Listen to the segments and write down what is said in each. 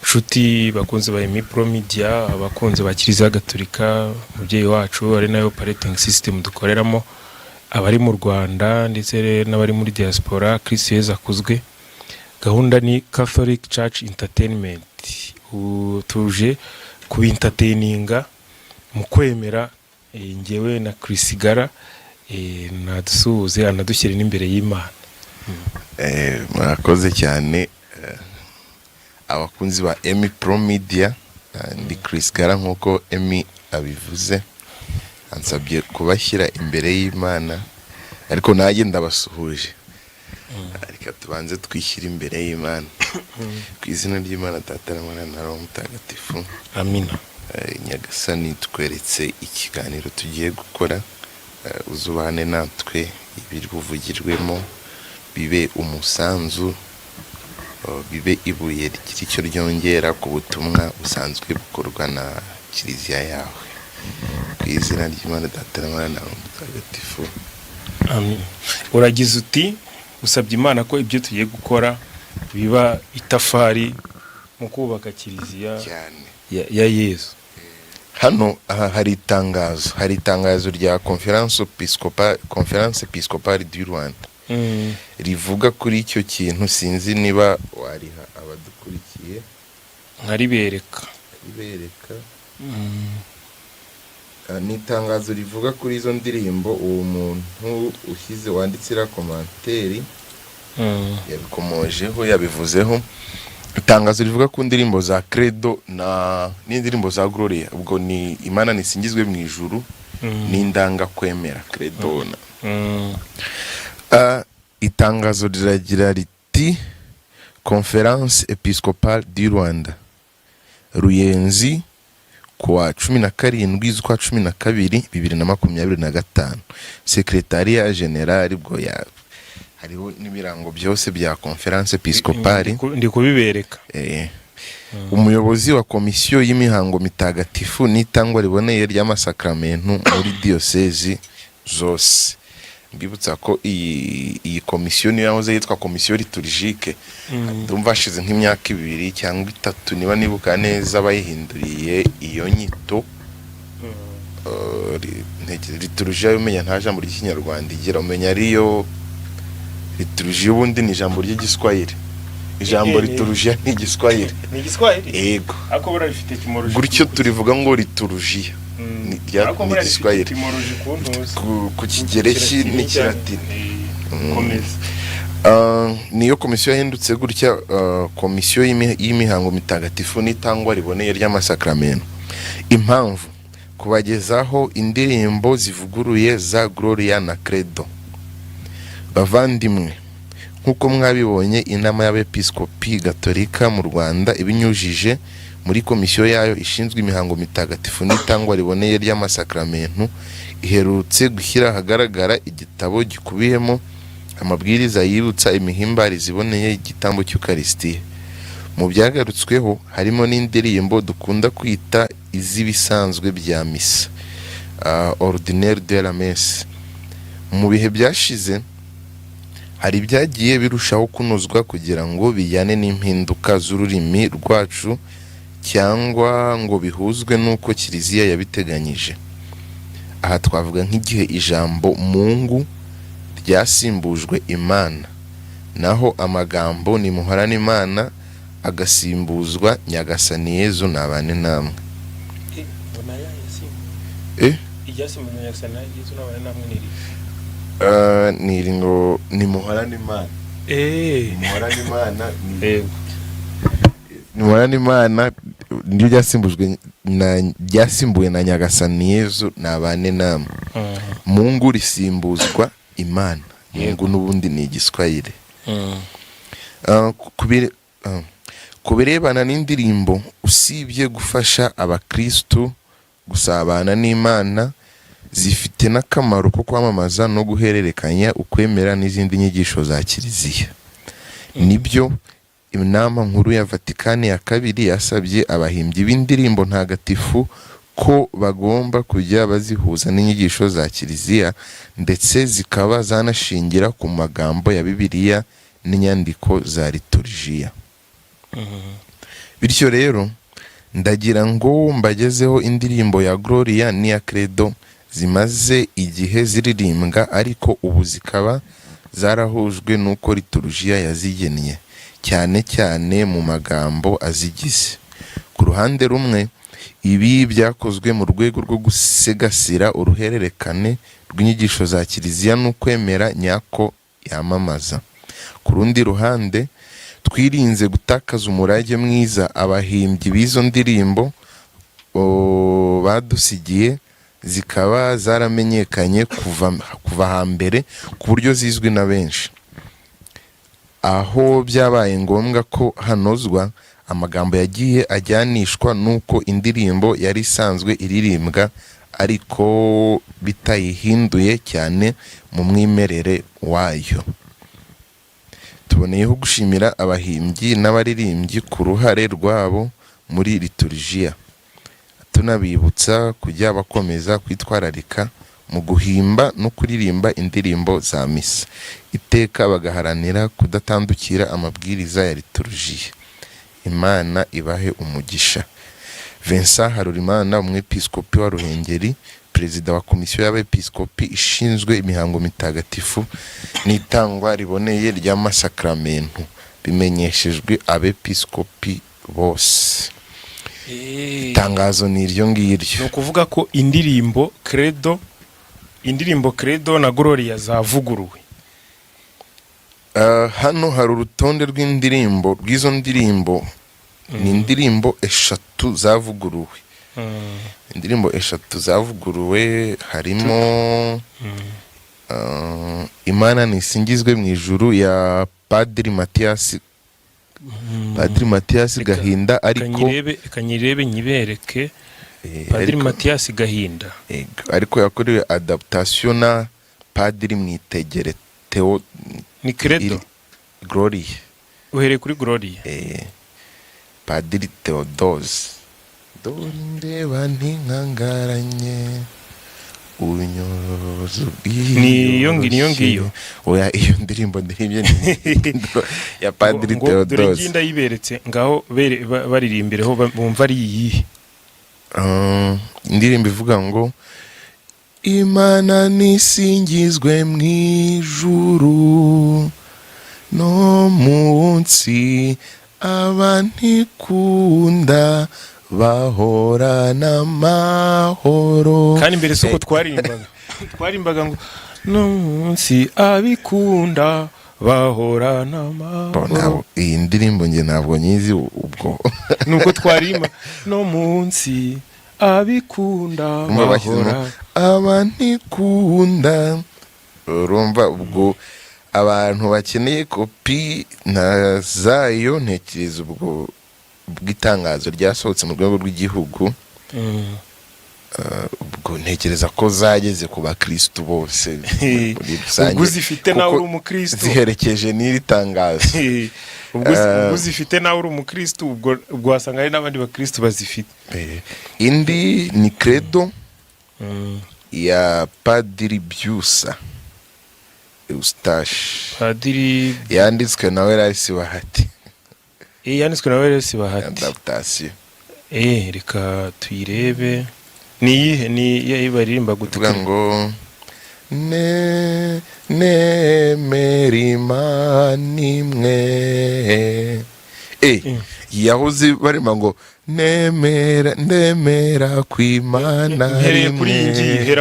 nshuti bakunze ba Emipro Media, abakunze ba Kiliziya Gatolika, umubyeyi wacu ari nayo operating system dukoreramo, abari mu Rwanda ndetse n'abari muri diaspora. Kristo Yesu akuzwe. Gahunda ni Catholic Church Entertainment. Tuje kubintertaininga mu kwemera, ngewe na Krisigara nadusuhuze anadushyire n'imbere y'Imana. Murakoze cyane abakunzi ba Emipro Media, ndi Krisigara nkuko Emi abivuze, ansabye kubashyira imbere y'Imana, ariko nanjye ndabasuhuje. Ariko tubanze twishyira imbere y'Imana. Ku izina ry'Imana Data na Mwana na Roho Mutagatifu. Amina. Nyagasani tweretse ikiganiro tugiye gukora, uzubane natwe, ibiri buvugirwemo bibe umusanzu, bibe ibuye rikiri cyo ryongera ku butumwa busanzwe bukorwa na Kiliziya yawe. Ku izina ry'Imana Data na Mwana na Roho Mutagatifu. Amen. Uragize uti usabye Imana ko ibyo tugiye gukora biba itafari mu kubaka Kiliziya ya Yesu. Hano hari itangazo rya Conference Episcopale du Rwanda rivuga kuri icyo kintu. Sinzi niba wariha abadukurikiye nkaribereka. Ni itangazo rivuga kuri izo ndirimbo. Uwo muntu ushyize wanditsira komanteri yabikomojeho, yabivuzeho. Itangazo rivuga ku ndirimbo za Credo n'indirimbo za Gloria. Ubwo ni Imana nisingizwe mu ijuru n'indanga kwemera Credo. Itangazo riragira riti Conference Episcopale du Rwanda, Ruyenzi, kuwa 17 z'ukwa 12 2025. Secretariat General bwo hariho n'ibirango byose bya Conference Episcopale ndi kubibereka. Umuyobozi wa komisiyo y'imihango mitagatifu n'itangwa riboneye ry'amasakramentu muri diocese zose. Mbibutsa ko iyi komisiyo niyo yahoze yitwa komisiyo liturgique. Ndumva hashize nk'imyaka 2 cyangwa 3 niba nibuka neza bayihinduriye iyo nyito. Liturgia umenya nta jambo ry'ikinyarwanda igira, umenya ariyo liturgia ubundi ni jambo ry'igiswahili. Ijambo liturgia ni igiswahili. Ni igiswahili? Yego. Ako barafite etimology. Gutyo turivuga ngo liturgia. Ni igiswahili. Ku kigereki ni Kilatini. Niyo komisiyo yahindutse gutya, komisiyo y'imihango mitagatifu n'itangwa riboneye ry'amasakramentu. Impamvu kubagezaho indirimbo zivuguruye za Gloria na Credo. Bavandimwe, nkuko mwabibonye, inama y'abepiskopi gatolika mu Rwanda ibinyujije muri komisiyo yayo ishinzwe imihango mitagatifu n'itangwa riboneye ry'amasakramentu iherutse gushyira ahagaragara igitabo gikubiyemo amabwiriza yibutsa imihimbarize iboneye igitambo cy'Ukaristiya. Mu byagarutsweho harimo n'indirimbo dukunda kwita iz'ibisanzwe bya misa, ordinaire de la messe. Mu bihe byashize hari ibyagiye birushaho kunozwa kugira ngo bijyane n'impinduka z'ururimi rwacu cyangwa ngo bihuzwe n'uko Kiliziya yabiteganyije. Aha twavuga nk'igihe ijambo Mungu ryasimbujwe Imana, naho amagambo ni muhorane Imana agasimbuzwa Nyagasani Yezu nabane namwe. Ibyasimbujwe Nyagasani Yezu nabane namwe ni ngo ni muhorane Imana. Muhorane Imana ni muhorane Imana ndio ryasimbuwe na Nyagasani Yezu nabane namwe. Mungu risimbuzwa Imana. Mungu n'ubundi ni igiswahili. Kubirebana n'indirimbo, usibye gufasha abakristo gusabana n'Imana, zifite n'akamaro ko kwamamaza no guhererekanya ukwemera n'izindi nyigisho za Kiliziya. Nibyo inama nkuru ya Vatikani ya kabiri yasabye abahimbyi b'indirimbo ntagatifu ko bagomba kujya bazihuza n'inyigisho za Kiliziya, ndetse zikaba zanashingira ku magambo ya Bibiliya n'inyandiko za liturgia. bityo rero ndagira ngo mbagezeho indirimbo ya Gloria n'iya Credo zimaze igihe ziririmbwa ariko ubu zikaba zarahujwe n'uko liturujia yazigennye, cyane cyane mu magambo azigize. Ku ruhande rumwe, ibi byakozwe mu rwego rwo gusigasira uruhererekane rw'inyigisho za Kiliziya n'ukwemera nyako yamamaza. Ku rundi ruhande, twirinze gutakaza umurage mwiza abahimbyi b'izo ndirimbo badusigiye, zikaba zaramenyekanye kuva hambere ku buryo zizwi na benshi, aho byabaye ngombwa ko hanozwa amagambo yagiye ajyanishwa n'uko indirimbo yari isanzwe iririmbwa ariko bitayihinduye cyane mu mwimerere wayo. Tuboneyeho gushimira abahimbyi n'abaririmbyi ku ruhare rwabo muri liturujia, tunabibutsa kujya bakomeza kwitwararika mu guhimba no kuririmba indirimbo za misa, iteka bagaharanira kudatandukira amabwiriza ya liturujia. Imana ibahe umugisha. Vincent Harurimana, umwepiskopi wa Ruhengeri, perezida wa komisiyo y'abepiskopi ishinzwe imihango mitagatifu n'itangwa riboneye ry'amasakramentu, bimenyeshejwe abepiskopi bose. Itangazo ni iryo ngiryo. Ni ukuvuga ko indirimbo Credo na Gloria zavuguruwe. Hano hari urutonde rw'izo ndirimbo. Ni indirimbo 3 zavuguruwe. Indirimbo 3 zavuguruwe harimo Imana nisingizwe mu ijuru ya Padiri Mathias Gahinda, ariko kanyirebe nyibereke Padiri Mathias Gahinda, ariko yakorewe adaptation na Padiri Mwitegere Theo. Ni Credo Gloria, uhereye kuri Gloria. Padiri Theodose, dore ndeba ntinkangaranye unyoroza niyo oya, iyo ndirimbo ndirimbye ya Padiri Theodose. Dore nginda yiberetse ngaho baririmbireho bumva ari iyi indirimbo ivuga ngo Imana nisingizwe mu ijuru no munsi, abantikunda bahorana amahoro. Kandi mbere suko twarimbaga ngo no munsi abikunda bahorana amahoro. Iyi ndirimbo nge ntabwo nyizi ubwo nuko twarimba no munsi abikunda bahora abantikunda. Urumva ubwo abantu bakeneye kopi na zayo, ntekereza ubwo bw'itangazo ryasohotse mu rwego rw'igihugu, ubwo ntekereza ko zageze ku bakristo bose muri rusange, ubwo zifite nawe uri umukristo, ziherekeje n'iri tangazo. ubwo zifite nawe uri umukristo, ubwo wasanga hari n'abandi bakristo bazifite. Indi ni Credo ya Padiri Byusa Eustache, Padiri yanditswe na Werarisi Bahati. Yanditswe na Werarisi Bahati, adaptation. Reka tuyirebe. Ni iyihe? Ni baririmba gutuka ngo Nemerimane. Yahoze barima ngo ndemera kwimana. Hera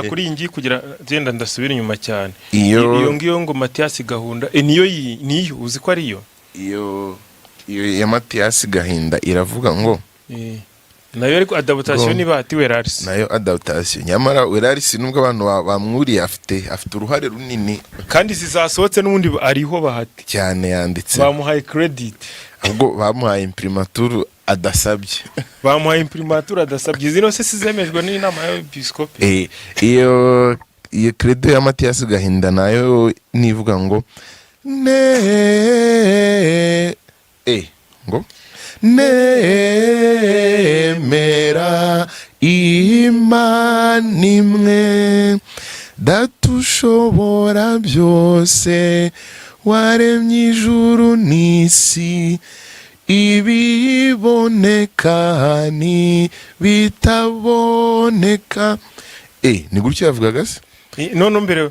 kuri iyi ngiyi kugira genda ndasubira inyuma cyane. Iyo ngiyo ngo Mathias Gahunda, niyo uzi ko ari yo. Iyo ya Mathias Gahinda iravuga ngo nayo ariko adaptation ni Bahati Werarisi. Nayo adaptation. Nyamara Werarisi nubwo abantu bamwuriye afite uruhare runini, kandi zizasohotse n'ubundi ariho Bahati cyane yanditse. Bamuhaye credit. Ubwo bamuhaye imprimatur adasabye. Bamuhaye imprimatur adasabye. Zino se sizemejwe n'inama y'abepiskopi. Iyo Credo ya Mathias Gahinda nayo nivuga ngo ngo nemera Imana imwe datushobora byose, waremye ijuru n'isi, ibiboneka n'ibitaboneka. Ni gutyo yavugaga se? none mbere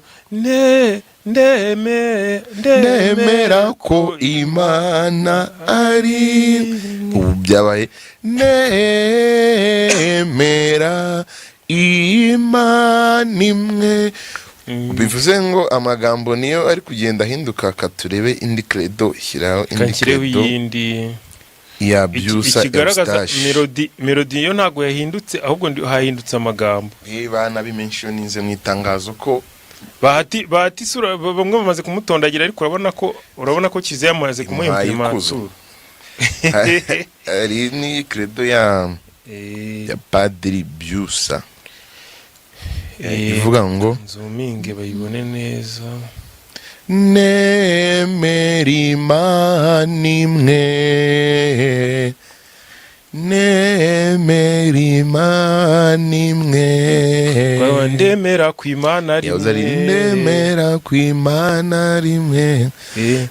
ndemera ko Imana ari, ubu byabaye nemera Imana imwe. Bivuze ngo amagambo niyo ari kugenda ahinduka, katurebe indi credo, shyiraho indi credo yindi ya Byusa ikigaragaza Eustache. melody yo ntago yahindutse, ahubwo hahindutse amagambo. Bana bimenshi ninze mu itangazo ko bahati sura bamwe bamaze kumutondagira, ariko urabona ko Kizza yamaze kumuhimpima. Ari ni credo ya Padiri Byusa, ivuga ngo nzuminge bayibone neza, nemera Imana imwe, nemera Imana imwe, ndemera ku Imana rimwe, ndemera ku Imana rimwe,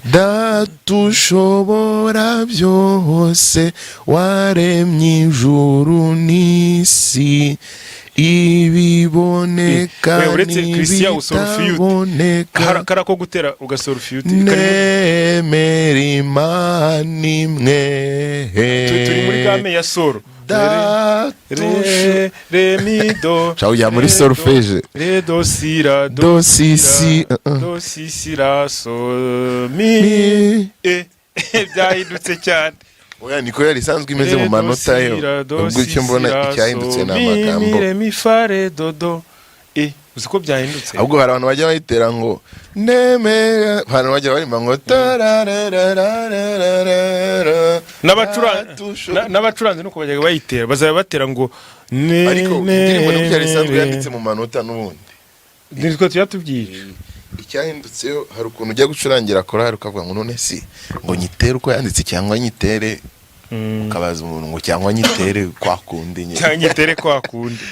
Data ushobora byose, waremye ijuru n'isi, ibiboneka n'ibitaboneka, karako gutera ugasora ufiyuti, nemera Imana imwe. turi muri game ya soro, re mi do, ujya muri solfege, re do si ra do si si do si si ra so mi byahindutse cyane. Oya niko yari isanzwe imeze mu manota yo, ubwo icyo mbona icyahindutse ni amagambo mi fa re do do. Uzi ko byahindutse, ahubwo hari abantu bajya bayitera ngo nemera, abantu bajya barimba ngo n'abacuranzi nuko bajyaga bayitera, bazaba batera ngo ariko indirimbo niko yari isanzwe yanditse mu manota n'ubundi. nitwe tuyatubwira icyahindutseyo, hari ukuntu ujya gucurangira korali ukavuga ngo none si ngo nyitere uko yanditse cyangwa nyitere, ukabaza umuntu ngo cyangwa nyitere kwa kundi nyine, cyangwa nyitere kwa kundi.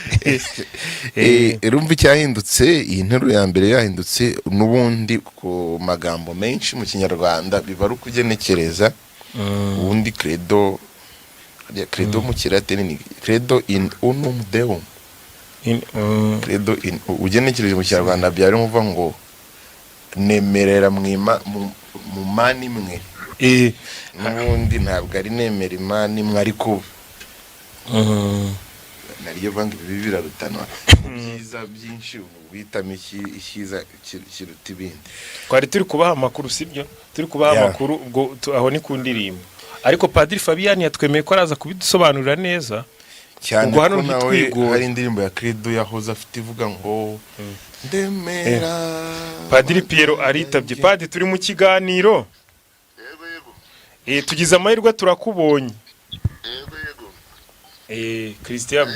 Urumva icyahindutse, iyi nteruro ya mbere yahindutse, n'ubundi ku magambo menshi mu kinyarwanda biba ari ukugenekereza. Ubundi credo mu kilatini ni credo in unum deum, credo in, ugenekereje mu kinyarwanda byari muvuga ngo nemerera mu Mana imwe. N'ubundi ntabwo ari nemera Imana imwe, ariko nariyo vanga ibi birarutana byiza byinshi, ubitamo icyiza kiruta ibindi. Twari turi kubaha amakuru, sibyo? Turi kubaha amakuru, ubwo aho ni ku ndirimbo, ariko Padiri Fabian yatwemeye ko araza kubidusobanurira neza cyane, ko nawe hari indirimbo ya credo yahoze afite ivuga ngo ndemera. Padiri Piero aritabye. Padiri, turi mu kiganiro, tugize amahirwe turakubonye. Christian